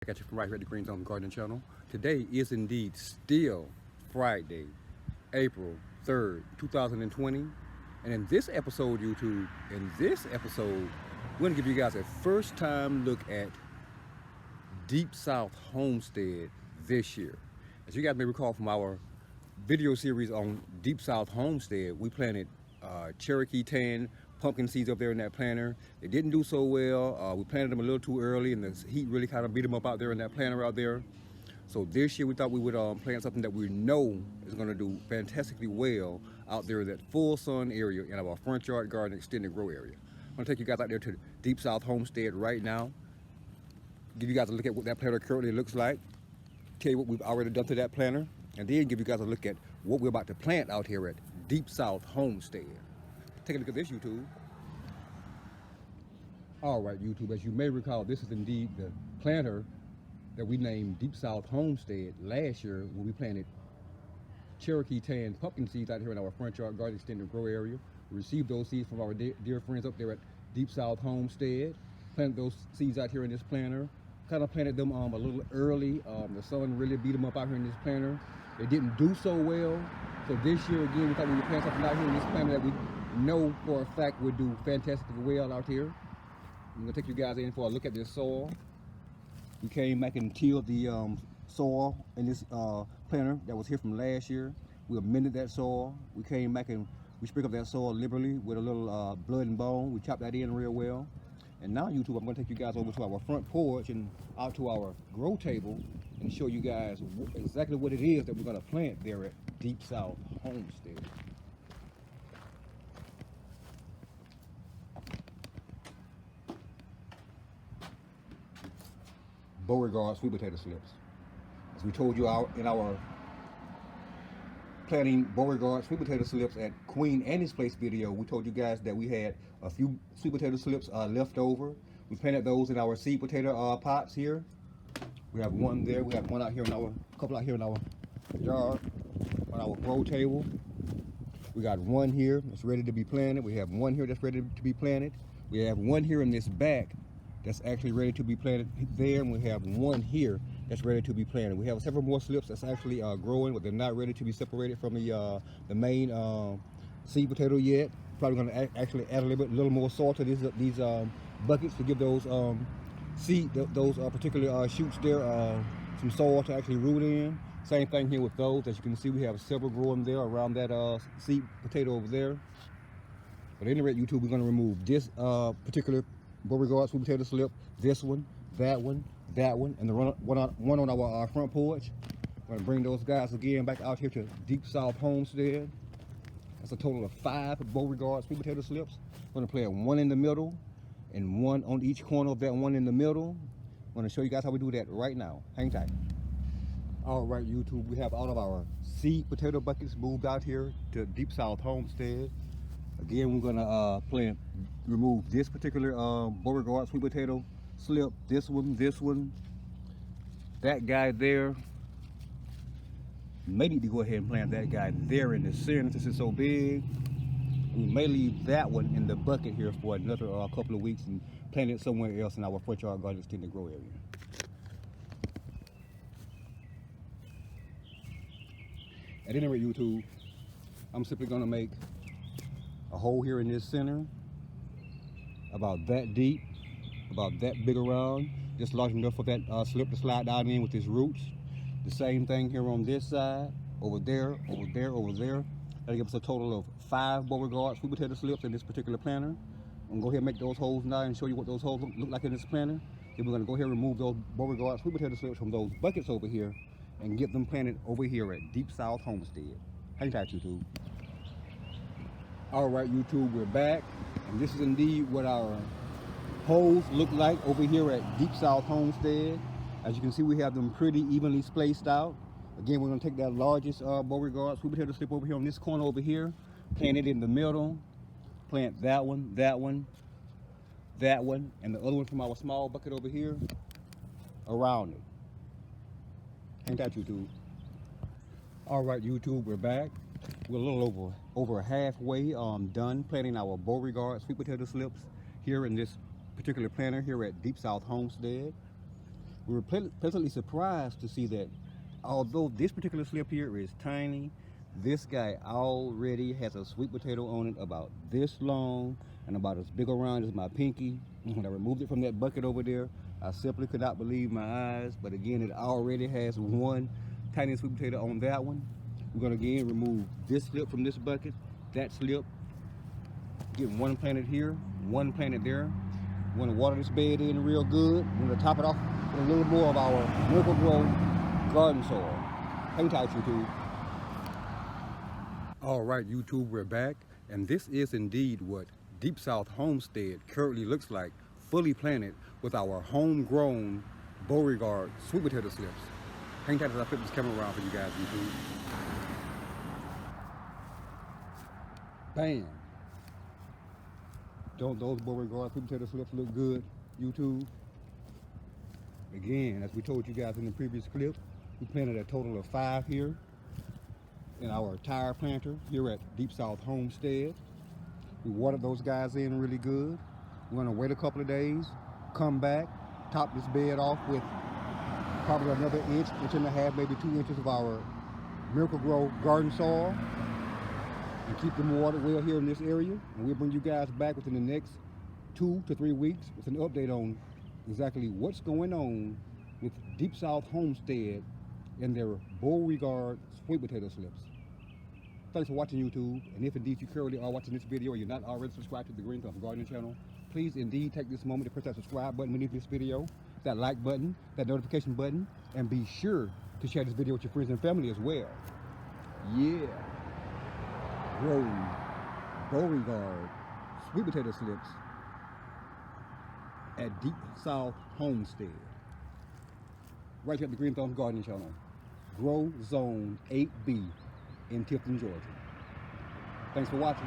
Got you from right here at the Green Zone Gardening Channel. Today is indeed still Friday, April 3rd, 2020. And in this episode, YouTube, we're going to give you guys a first time look at Deep South Homestead this year. As you guys may recall from our video series on Deep South Homestead, we planted Cherokee tan pumpkin seeds up there in that planter. They didn't do so well. We planted them a little too early, and the heat really kind of beat them up out there in that planter out there. So this year we thought we would plant something that we know is going to do fantastically well out there in that full sun area in our front yard garden extended grow area. I'm going to take you guys out there to Deep South Homestead right now. Give you guys a look at what that planter currently looks like. Tell you what we've already done to that planter. And then give you guys a look at what we're about to plant out here at Deep South Homestead. Take a look at this, YouTube. All right, YouTube, as you may recall, this is indeed the planter that we named Deep South Homestead last year when we planted Cherokee tan pumpkin seeds out here in our front yard garden extended grow area. We received those seeds from our dear friends up there at Deep South Homestead. Planted those seeds out here in this planter. Kind of planted them a little early. The sun really beat them up out here in this planter. They didn't do so well. So this year again, we thought we would plant something out here in this planter that we know for a fact would do fantastically well out here. I'm gonna take you guys in for a look at this soil. We came back and tilled the soil in this planter that was here from last year. We amended that soil. We came back and we sprinkled that soil liberally with a little blood and bone. We chopped that in real well. And now, YouTube, I'm going to take you guys over to our front porch and out to our grow table and show you guys exactly what it is that we're going to plant there at Deep South Homestead. Beauregard sweet potato slips. As we told you in our planting Beauregard sweet potato slips at Queen Annie's Place video, we told you guys that we had a few sweet potato slips left over. We planted those in our seed potato pots here. We have one there. We have one out here in our, couple out here in our yard on our grow table. We got one here that's ready to be planted. We have one here that's ready to be planted. We have one here in this back that's actually ready to be planted there, and we have one here that's ready to be planted. We have several more slips that's actually growing, but they're not ready to be separated from the main seed potato yet. Probably going to actually add a little more soil to these buckets to give those particular shoots there some soil to actually root in. Same thing here with those. As you can see, we have several growing there around that seed potato over there. But at any rate, YouTube, we're going to remove this particular Beauregard sweet potato slip, this one, that one, and the one on our front porch. We're gonna bring those guys again back out here to Deep South Homestead. That's a total of 5 Beauregard sweet potato slips. We're gonna plant one in the middle and one on each corner of that one in the middle. I'm gonna show you guys how we do that right now. Hang tight. All right, YouTube, we have all of our seed potato buckets moved out here to Deep South Homestead. Again, we're gonna remove this particular Beauregard sweet potato slip, this one, that guy there. May need to go ahead and plant that guy there in the center since it's so big. We may leave that one in the bucket here for another couple of weeks and plant it somewhere else in our front yard garden extended grow area. At any rate, YouTube, I'm simply gonna make a hole here in this center, about that deep, about that big around, just large enough for that slip to slide down in with its roots. The same thing here on this side, over there, over there, over there. That'll give us a total of 5 Beauregard sweet potato slips in this particular planter. I'm gonna go ahead and make those holes now and show you what those holes look like in this planter. Then we're gonna go ahead and remove those Beauregard sweet potato slips from those buckets over here and get them planted over here at Deep South Homestead. Hang tight, YouTube. All right, YouTube, we're back, and this is indeed what our holes look like over here at Deep South Homestead. As you can see, we have them pretty evenly spaced out. Again, we're going to take that largest Beauregard sweet potato slip over here on this corner over here, plant it in the middle, plant that one, and the other one from our small bucket over here around it. Ain't that, YouTube? All right, YouTube, we're back. We're a little over halfway done planting our Beauregard sweet potato slips here in this particular planter here at Deep South Homestead. We were pleasantly surprised to see that although this particular slip here is tiny, this guy already has a sweet potato on it about this long and about as big around as my pinky. When I removed it from that bucket over there, I simply could not believe my eyes. But again, it already has one tiny sweet potato on that one. We're gonna again remove this slip from this bucket, that slip, get one planted here, one planted there. We're gonna water this bed in real good. We're gonna top it off with a little more of our Miracle Grow garden soil. Hang tight, YouTube. All right, YouTube, we're back, and this is indeed what Deep South Homestead currently looks like, fully planted with our homegrown Beauregard sweet potato slips. Hang tight as I flip this camera around for you guys, YouTube. Bam! Don't those Beauregard sweet potato slips look good, YouTube? Again, as we told you guys in the previous clip, we planted a total of 5 here in our tire planter here at Deep South Homestead. We watered those guys in really good. We're gonna wait a couple of days, come back, top this bed off with probably another inch and a half, maybe 2 inches of our Miracle Grow garden soil, and keep them watered well here in this area. And we'll bring you guys back within the next 2 to 3 weeks with an update on exactly what's going on with Deep South Homestead and their Beauregard sweet potato slips. Thanks for watching, YouTube. And if indeed you currently are watching this video or you're not already subscribed to the Green Thumb Gardening channel, please indeed take this moment to press that subscribe button beneath this video, that like button, that notification button, and be sure to share this video with your friends and family as well. Yeah. Grow Beauregard sweet potato slips at Deep South Homestead, right here at the Green Thumb Gardening channel. Grow Zone 8B in Tifton, Georgia. Thanks for watching.